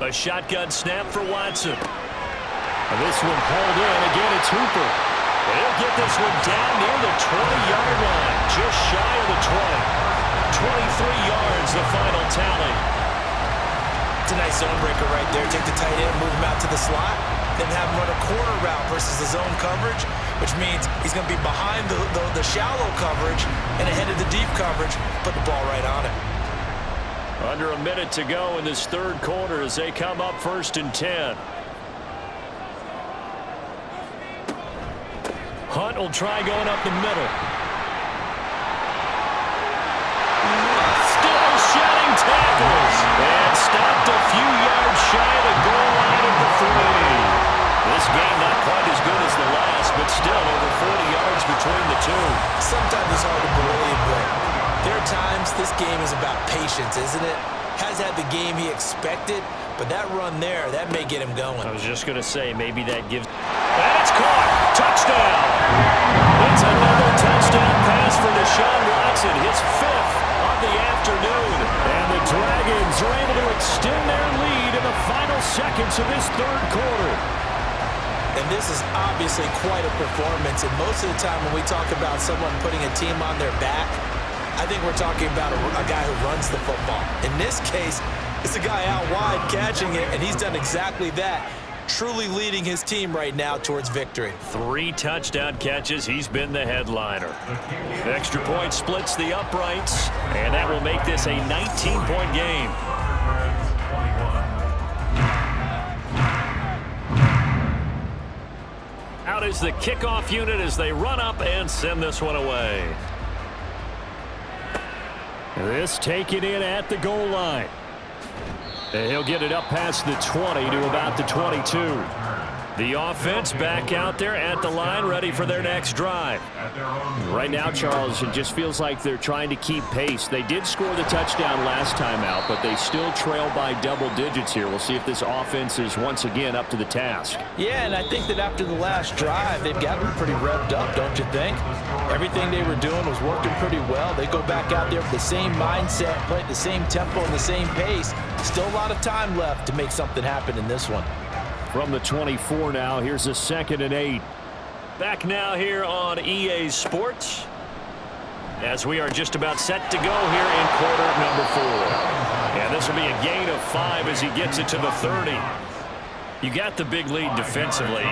A: A shotgun snap for Watson. And this one pulled in. Again, it's Hooper. He'll get this one down near the 20-yard line, just shy of the 20. 23 yards, the final tally.
B: It's a nice zone breaker right there. Take the tight end, move him out to the slot, then have him run a corner route versus the zone coverage, which means he's going to be behind the shallow coverage and ahead of the deep coverage. Put the ball right on it.
A: Under a minute to go in this third quarter as they come up first and 10. Hunt will try going up the middle. Still shedding tackles. And stopped a few yards shy of the goal line at the 3. This game not quite as good as the last, but still over 40 yards between the two.
B: Sometimes it's hard to believe, but there are times this game is about patience, isn't it? Has had the game he expected, but that run there, that may get him going.
A: I was just going to say, maybe that gives... And it's caught! Touchdown! It's another touchdown pass for Deshaun Watson, his 5th of the afternoon. And the Dragons are able to extend their lead in the final seconds of this third quarter.
B: And this is obviously quite a performance, and most of the time when we talk about someone putting a team on their back, I think we're talking about a guy who runs the football. In this case, it's a guy out wide catching it, and he's done exactly that, truly leading his team right now towards victory.
A: 3 touchdown catches. He's been the headliner. The extra point splits the uprights, and that will make this a 19-point game. Out is the kickoff unit as they run up and send this one away. This taken in at the goal line. And he'll get it up past the 20 to about the 22. The offense back out there at the line, ready for their next drive. Right now, Charles, it just feels like they're trying to keep pace. They did score the touchdown last time out, but they still trail by double digits here. We'll see if this offense is once again up to the task.
D: Yeah, and I think that after the last drive, they've got them pretty revved up, don't you think? Everything they were doing was working pretty well. They go back out there with the same mindset, play at the same tempo and the same pace. Still a lot of time left to make something happen in this one.
A: From the 24 now, here's a 2nd and 8. Back now here on EA Sports as we are just about set to go here in quarter number 4. And this will be a gain of 5 as he gets it to the 30. You got the big lead defensively,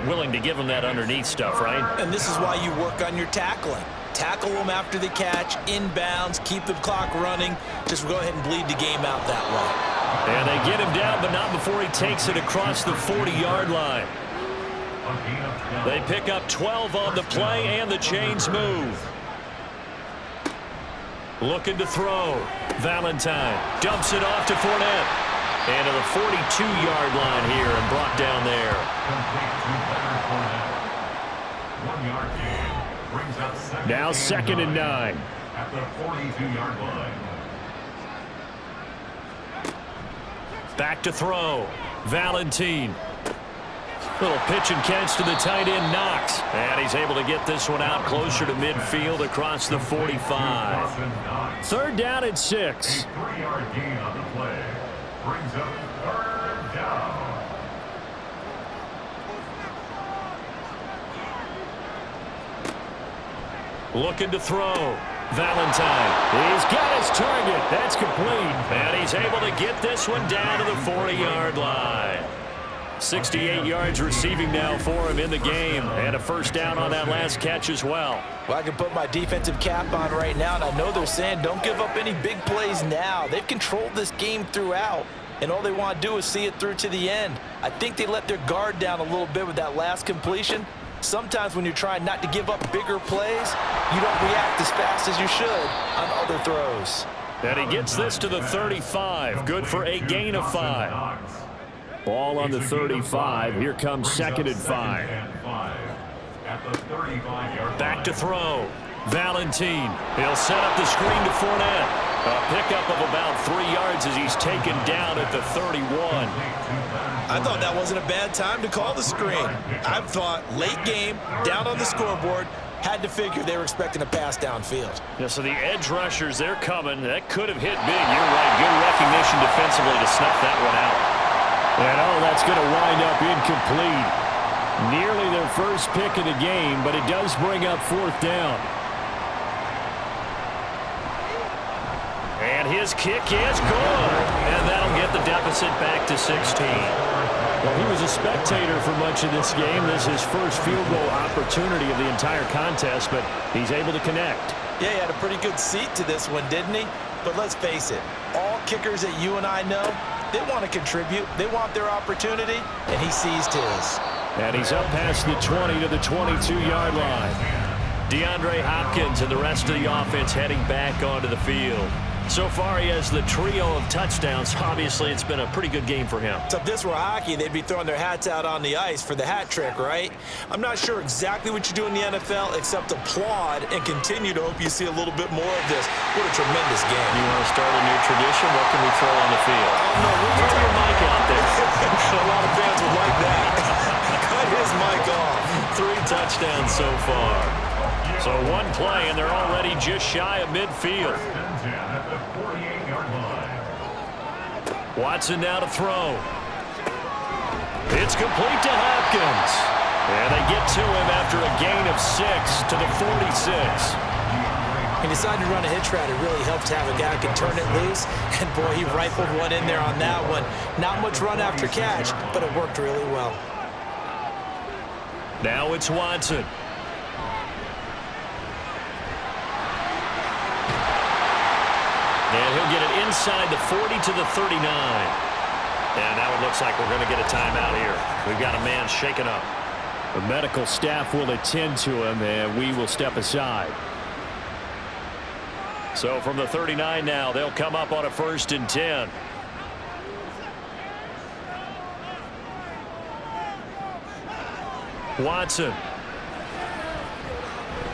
A: willing to give him that underneath stuff, right?
B: And this is why you work on your tackling. tackle them after the catch, inbounds, keep the clock running. Just go ahead and bleed the game out that way.
A: And they get him down, but not before he takes it across the 40-yard line. They pick up 12 on the play, and the chains move. Looking to throw. Valentine dumps it off to Fournette. And to the 42-yard line here and brought down there. Now 2nd and 9.
C: At the 42-yard line.
A: Back to throw. Valentine. Little pitch and catch to the tight end, Knox. And he's able to get this one out closer to midfield across the 45. 3rd down and 6.
C: A 3-yard gain on the play. Brings up 3rd down.
A: Looking to throw. Valentine. He's got his target. That's complete. And he's able to get this one down to the 40-yard line. 68 yards receiving now for him in the game. And a 1st down on that last catch as well.
D: Well, I can put my defensive cap on right now, and I know they're saying don't give up any big plays now. They've controlled this game throughout, and all they want to do is see it through to the end. I think they let their guard down a little bit with that last completion. Sometimes when you're trying not to give up bigger plays, you don't react as fast as you should on other throws.
A: And he gets this to the 35. Good for a gain of 5. Ball on the 35. Here comes 2nd and 5. Back to throw. Valentine. He'll set up the screen to Fournette. A pickup of about 3 yards as he's taken down at the 31.
B: I thought that wasn't a bad time to call the screen. I thought late game, down on the scoreboard, had to figure they were expecting a pass downfield.
A: Yeah, so the edge rushers, they're coming. That could have hit big. You're right. Good recognition defensively to snuff that one out. And that's going to wind up incomplete. Nearly their first pick of the game, but it does bring up 4th down. And his kick is good. And that'll get the deficit back to 16. Well, he was a spectator for much of this game. This is his first field goal opportunity of the entire contest, but he's able to connect.
D: Yeah, he had a pretty good seat to this one, didn't he? But let's face it, all kickers that you and I know, they want to contribute. They want their opportunity, and he seized his.
A: And he's up past the 20 to the 22-yard line. DeAndre Hopkins and the rest of the offense heading back onto the field. So far, he has the trio of touchdowns. Obviously, it's been a pretty good game for him.
B: So if this were hockey, they'd be throwing their hats out on the ice for the hat trick, right? I'm not sure exactly what you do in the NFL except applaud and continue to hope you see a little bit more of this. What a tremendous game.
A: You want to start a new tradition? What can we throw on the field?
B: Oh, no,
A: Throw your mic out there.
B: A lot of fans would like that. Cut his mic off.
A: 3 touchdowns so far. So 1 play, and they're already just shy of midfield. Watson now to throw. It's complete to Hopkins. And they get to him after a gain of 6 to the 46.
B: He decided to run a hitch route. It really helped to have a guy who can turn it loose. And, boy, he rifled one in there on that one. Not much run after catch, but it worked really well.
A: Now it's Watson. And he'll get it inside the 40 to the 39. And now it looks like we're going to get a timeout here. We've got a man shaken up. The medical staff will attend to him, and we will step aside. So from the 39 now, they'll come up on a 1st and 10. Watson.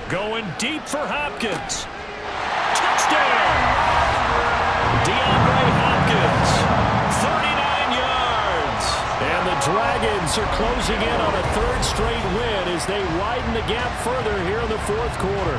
A: Going deep for Hopkins. Touchdown! DeAndre Hopkins, 39 yards. And the Dragons are closing in on a 3rd straight win as they widen the gap further here in the 4th quarter.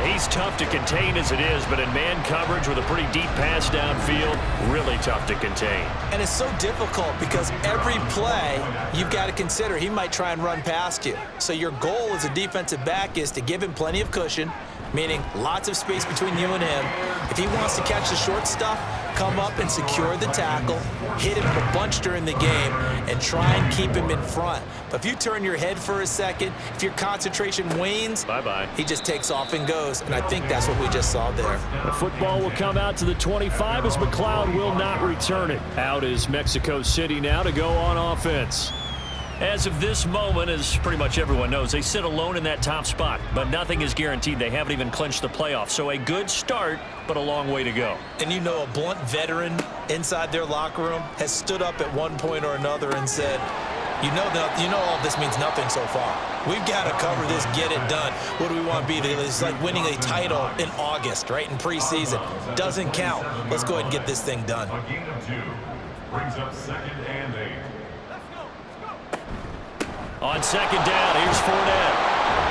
A: He's tough to contain as it is, but in man coverage with a pretty deep pass downfield, really tough to contain.
B: And it's so difficult because every play you've got to consider he might try and run past you. So your goal as a defensive back is to give him plenty of cushion, meaning lots of space between you and him. If he wants to catch the short stuff, come up and secure the tackle, hit him a bunch during the game, and try and keep him in front. But if you turn your head for a second, if your concentration wanes,
A: bye-bye.
B: He just takes off and goes, and I think that's what we just saw there.
A: The football will come out to the 25 as McLeod will not return it. Out is Mexico City now to go on offense. As of this moment, as pretty much everyone knows, they sit alone in that top spot, but nothing is guaranteed. They haven't even clinched the playoffs, so a good start, but a long way to go.
B: And you know, a blunt veteran inside their locker room has stood up at one point or another and said, you know all this means nothing so far. We've got to cover this, get it done. What do we want to be? It's like winning a title in August, right, in preseason. Doesn't count. Let's go ahead and get this thing done.
C: A gain of 2 brings up 2nd and 8.
A: On 2nd down, here's Fournette.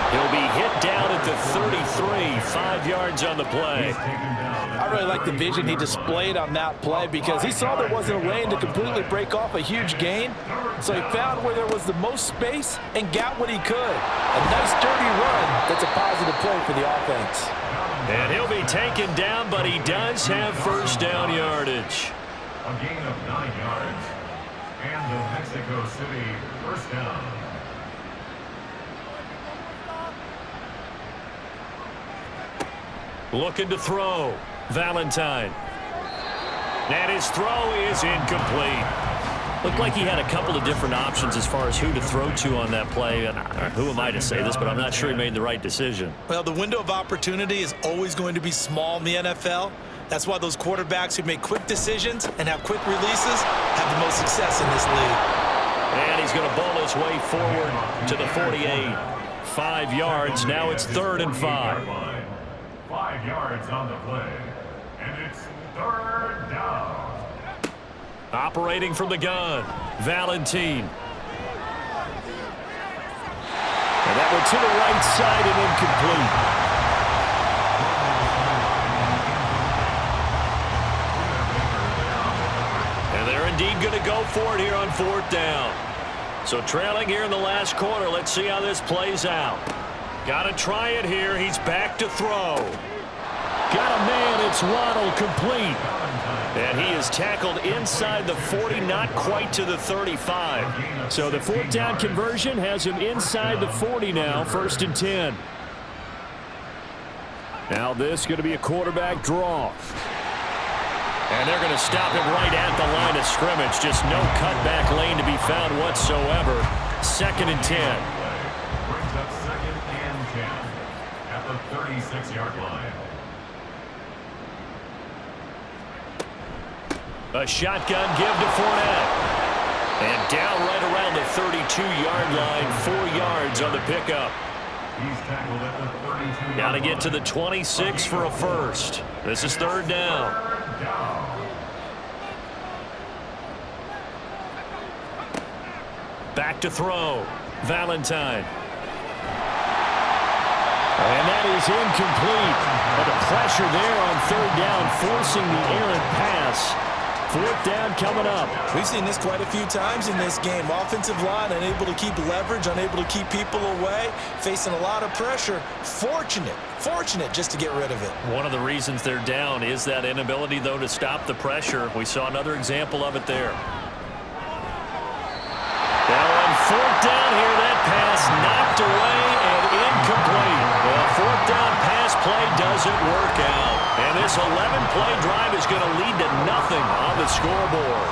A: He'll be hit down at the 33, 5 yards on the play.
D: I really like the vision he displayed on that play because he saw there wasn't a lane to completely break off a huge gain. So he found where there was the most space and got what he could. A nice, dirty run that's a positive play for the offense.
A: And he'll be taken down, but he does have first down yardage.
C: A gain of 9 yards. And the Mexico City first down.
A: Looking to throw. Valentine. And his throw is incomplete. Looked like he had a couple of different options as far as who to throw to on that play. And who am I to say this, but I'm not sure he made the right decision.
B: Well, the window of opportunity is always going to be small in the NFL. That's why those quarterbacks who make quick decisions and have quick releases have the most success in this league.
A: And he's going to bowl his way forward to the 48. 5 yards. Now it's 3rd and 5.
C: 5 yards on the play. And it's 3rd down.
A: Operating from the gun, Valentine. And that one to the right side and incomplete. And they're indeed going to go for it here on 4th down. So trailing here in the last quarter, let's see how this plays out. Got to try it here. He's back to throw. Got a man. It's Waddle, complete. And he is tackled inside the 40, not quite to the 35. So the 4th down conversion has him inside the 40 now, 1st and 10. Now this is going to be a quarterback draw. And they're going to stop him right at the line of scrimmage. Just no cutback lane to be found whatsoever. 2nd and 10.
C: Brings up 2nd and 10 at the 36-yard line.
A: A shotgun give to Fournette. And down right around the 32-yard line, 4 yards on the pickup.
C: He's tackled at the 32-yard line.
A: Got to get to the 26 for a first. This is 3rd down.
C: 3rd down.
A: Back to throw. Valentine. And that is incomplete. But the pressure there on 3rd down, forcing the errant pass. 4th down coming up.
B: We've seen this quite a few times in this game. Offensive line unable to keep leverage, unable to keep people away, facing a lot of pressure. Fortunate just to get rid of it.
A: One of the reasons they're down is that inability, though, to stop the pressure. We saw another example of it there. Now on 4th down here, that pass knocked away and incomplete. The 4th down pass play doesn't work out. And this 11-play drive is going to lead to nothing on the scoreboard.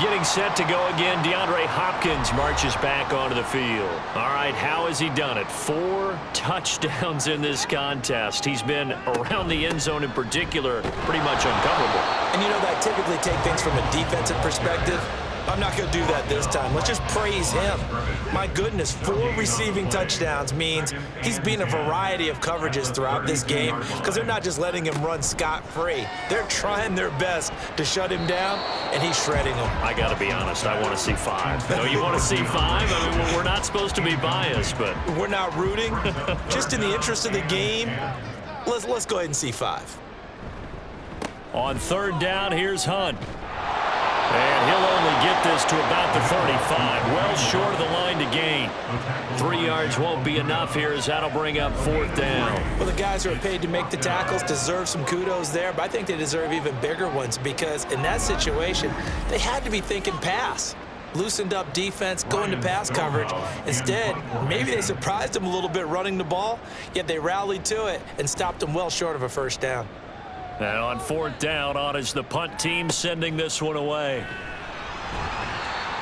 A: Getting set to go again, DeAndre Hopkins marches back onto the field. All right, how has he done it? 4 touchdowns in this contest. He's been around the end zone in particular, pretty much uncoverable.
B: And you know that I typically take things from a defensive perspective. I'm not going to do that this time. Let's just praise him. My goodness, 4 receiving touchdowns means he's beaten a variety of coverages throughout this game because they're not just letting him run scot-free. They're trying their best to shut him down, and he's shredding them.
A: I got to be honest, I want to see 5. No, you want to see 5? I mean, we're not supposed to be biased, but
B: we're not rooting. Just in the interest of the game, let's go ahead and see 5.
A: On 3rd down, here's Hunt. And he'll only get this to about the 35, well short of the line to gain. 3 yards won't be enough here as that'll bring up 4th down.
B: Well, the guys who are paid to make the tackles deserve some kudos there, but I think they deserve even bigger ones because in that situation, they had to be thinking pass. Loosened up defense, going to pass coverage. Instead, maybe they surprised them a little bit running the ball, yet they rallied to it and stopped them well short of a 1st down.
A: And on 4th down, on is the punt team sending this one away.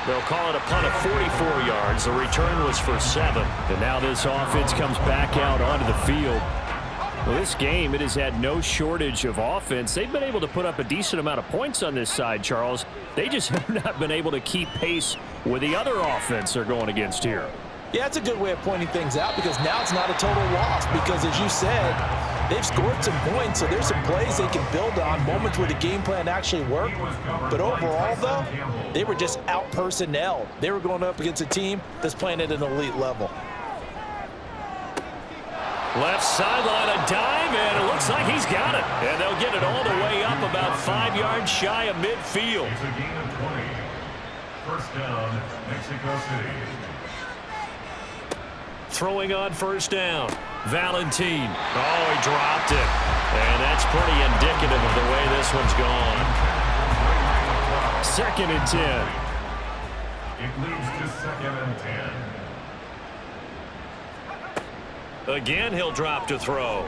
A: They'll call it a punt of 44 yards. The return was for 7. And now this offense comes back out onto the field. Well, this game, it has had no shortage of offense. They've been able to put up a decent amount of points on this side, Charles. They just have not been able to keep pace with the other offense they're going against here.
D: Yeah, that's a good way of pointing things out because now it's not a total loss because, as you said, they've scored some points, so there's some plays they can build on, moments where the game plan actually worked. But overall, though, they were just out-personnelled. They were going up against a team that's playing at an elite level.
A: Left sideline, a dive, and it looks like he's got it. And they'll get it all the way up about 5 yards shy of midfield.
C: It's a gain of 20. 1st down, Mexico City.
A: Throwing on 1st down. Valentin. Oh, he dropped it. And that's pretty indicative of the way this one's gone. 2nd and 10.
C: It leads to 2nd and 10.
A: Again, he'll drop to throw.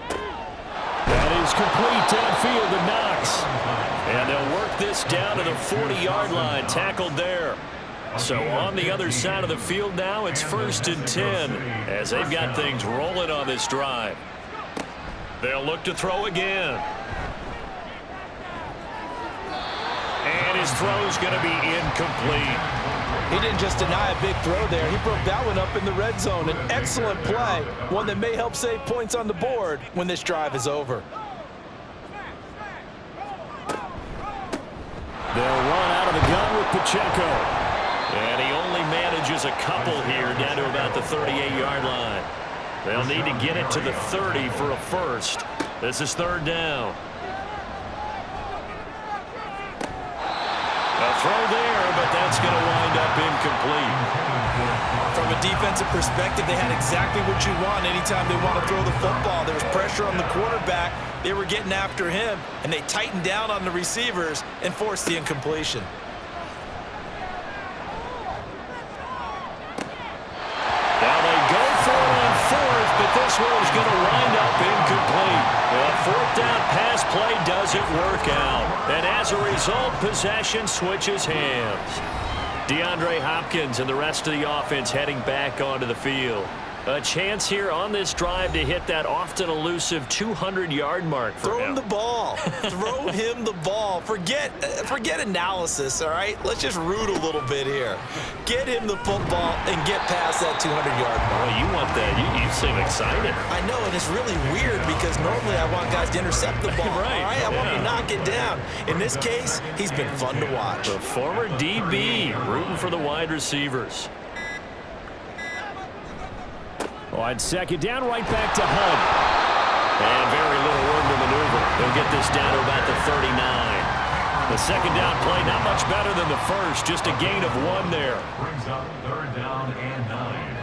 A: That is complete downfield to Knox. And they'll work this down to the 40-yard line, tackled there. So on the other side of the field now, it's 1st and 10 as they've got things rolling on this drive. They'll look to throw again. And his throw's going to be incomplete.
D: He didn't just deny a big throw there. He broke that one up in the red zone. An excellent play, one that may help save points on the board when this drive is over.
A: They'll run out of the gun with Pacheco. And he only manages a couple here down to about the 38-yard line. They'll need to get it to the 30 for a 1st. This is 3rd down. A throw there, but that's going to wind up incomplete.
B: From a defensive perspective, they had exactly what you want anytime they want to throw the football. There was pressure on the quarterback. They were getting after him, and they tightened down on the receivers and forced the incompletion.
A: This one is going to wind up incomplete. The 4th down pass play doesn't work out. And as a result, possession switches hands. DeAndre Hopkins and the rest of the offense heading back onto the field. A chance here on this drive to hit that often elusive 200-yard mark for him.
B: Throw him the ball. Throw him the ball. Forget analysis, all right? Let's just root a little bit here. Get him the football and get past that 200-yard mark.
A: Well, you want that. You seem excited.
B: I know, and it's really weird because normally I want guys to intercept the ball.
A: Right.
B: All right? I want to knock it down. In this case, he's been fun to watch.
A: The former DB rooting for the wide receivers. On 2nd down, right back to Hunt. And very little room to maneuver. They'll get this down to about the 39. The 2nd down play, not much better than the 1st. Just a gain of 1 there.
C: Brings up 3rd down and 9.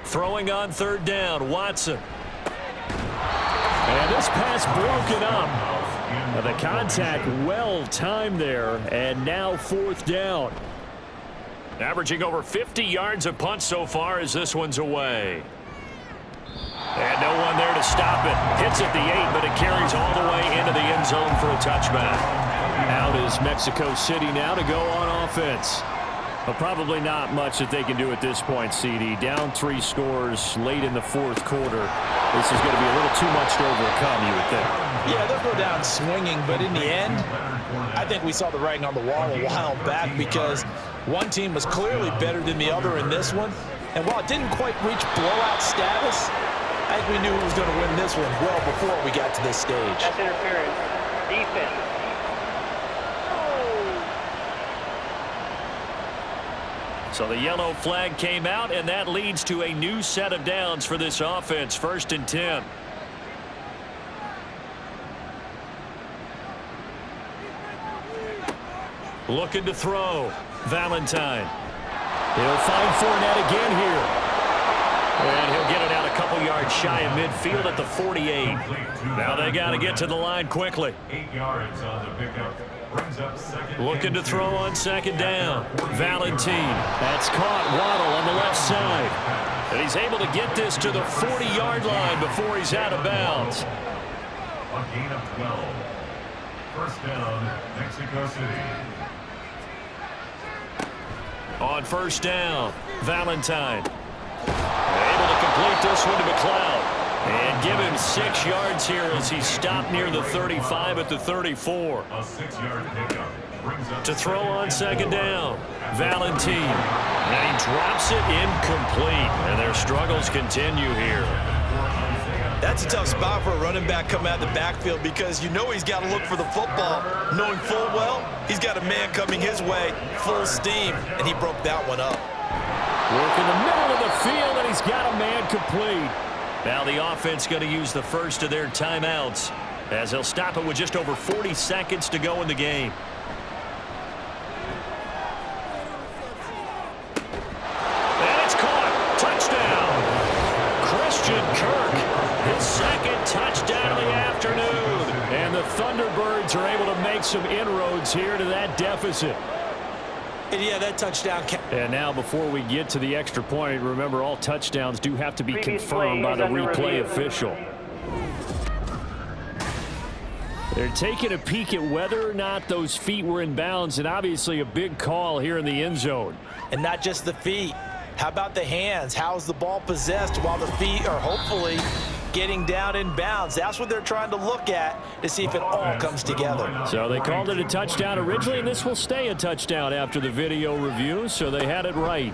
A: Throwing on 3rd down, Watson. And this pass broken up. Now the contact well timed there, and now 4th down. Averaging over 50 yards a punt so far as this one's away. And no one there to stop it. Hits at the 8, but it carries all the way into the end zone for a touchback. Out is Mexico City now to go on offense. But probably not much that they can do at this point, CD. Down 3 scores late in the 4th quarter. This is going to be a little too much to overcome, you would think.
D: Yeah, they'll go down swinging, but in the end, I think we saw the writing on the wall a while back because one team was clearly better than the other in this one. And while it didn't quite reach blowout status, I think we knew who was going to win this one well before we got to this stage.
F: That's interference. Defense.
A: So the yellow flag came out, and that leads to a new set of downs for this offense. 1st and 10. Looking to throw. Valentine. He'll find Fournette again here. And he'll get it out a couple yards shy of midfield at the 48. Now they got to get to the line quickly.
C: 8 yards on the pickup. Brings up second.
A: Looking to throw on second down. Valentine. That's caught. Waddle on the left side. And he's able to get this to the 40-yard line before he's out of bounds.
C: A gain of 12. First down, Mexico City.
A: On first down, Valentine. Able to complete this one to McLeod. And give him 6 yards here as he stopped near the 35 at the 34.
C: A 6-yard pickup. Brings up
A: To throw on second down, Valentine. And he drops it incomplete. And their struggles continue here.
D: That's a tough spot for a running back coming out of the backfield because you know he's got to look for the football, knowing full well he's got a man coming his way, full steam, and he broke that one up.
A: Work in the middle of the field, and he's got a man complete. Now the offense going to use the first of their timeouts as they'll stop it with just over 40 seconds to go in the game. And it's caught. Touchdown. Christian Kirk, his second touchdown of the afternoon. And the Thunderbirds are able to make some inroads here to that deficit.
B: And yeah, that touchdown.
A: And now before we get to the extra point, remember all touchdowns do have to be
F: Previous
A: confirmed
F: play
A: by the
F: is under
A: replay
F: review.
A: official. They're taking a peek at whether or not those feet were in bounds, and obviously a big call here in the end zone.
D: And not just the feet. How about the hands? How's the ball possessed while the feet are hopefully getting down in bounds? That's what they're trying to look at to see if it all comes together.
A: So they called it a touchdown originally, and this will stay a touchdown after the video review, so they had it right.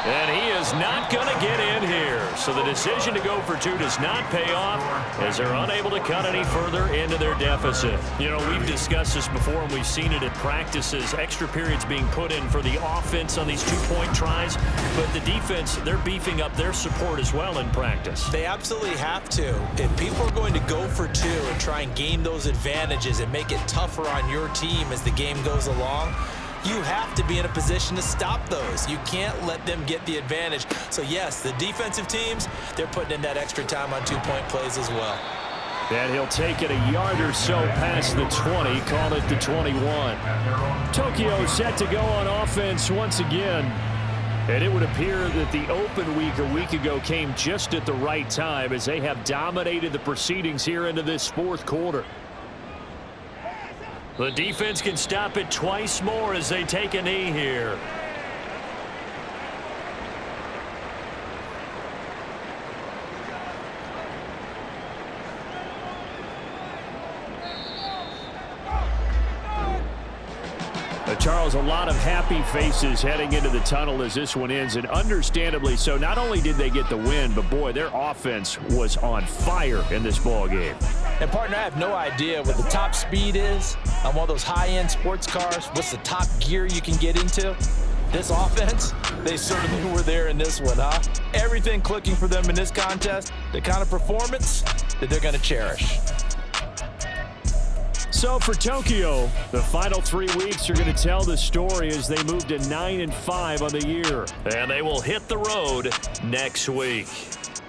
A: And he is not going to get in here. So the decision to go for 2 does not pay off as they're unable to cut any further into their deficit. You know, we've discussed this before, and we've seen it at practices, extra periods being put in for the offense on these 2-point tries. But the defense, they're beefing up their support as well in practice.
B: They absolutely have to. If people are going to go for 2 and try and gain those advantages and make it tougher on your team as the game goes along, you have to be in a position to stop those. You can't let them get the advantage. So, yes, the defensive teams, they're putting in that extra time on 2-point plays as well.
A: And he'll take it a yard or so past the 20, call it the 21. Tokyo set to go on offense once again. And it would appear that the open week a week ago came just at the right time as they have dominated the proceedings here into this fourth quarter. The defense can stop it twice more as they take a knee here. Charles, a lot of happy faces heading into the tunnel as this one ends, and understandably so. Not only did they get the win, but boy, their offense was on fire in this ball game.
D: And partner, I have no idea what the top speed is on one of those high-end sports cars. What's the top gear you can get into? This offense, they certainly were there in this one, huh? Everything clicking for them in this contest, the kind of performance that they're going to cherish.
A: So for Tokyo, the final 3 weeks are going to tell the story as they move to 9-5 on the year. And they will hit the road next week.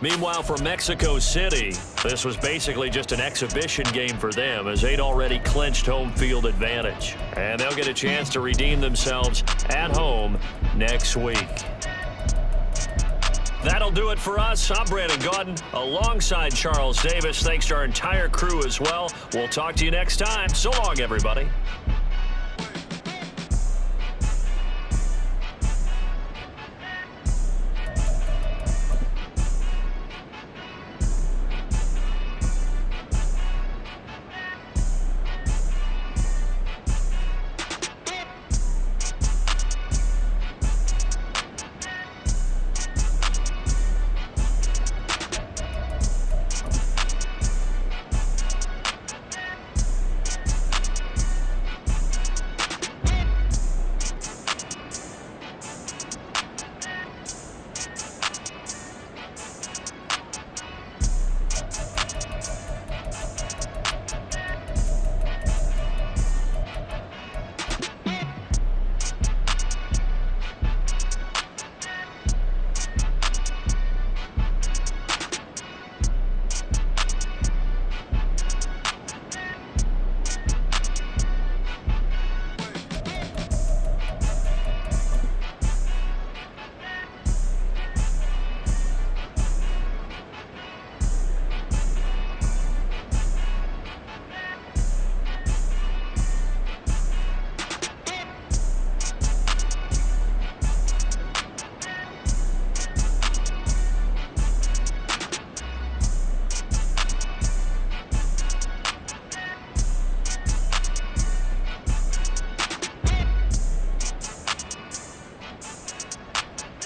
A: Meanwhile, for Mexico City, this was basically just an exhibition game for them as they'd already clinched home field advantage. And they'll get a chance to redeem themselves at home next week. That'll do it for us. I'm Brandon Gaudin alongside Charles Davis. Thanks to our entire crew as well. We'll talk to you next time. So long, everybody.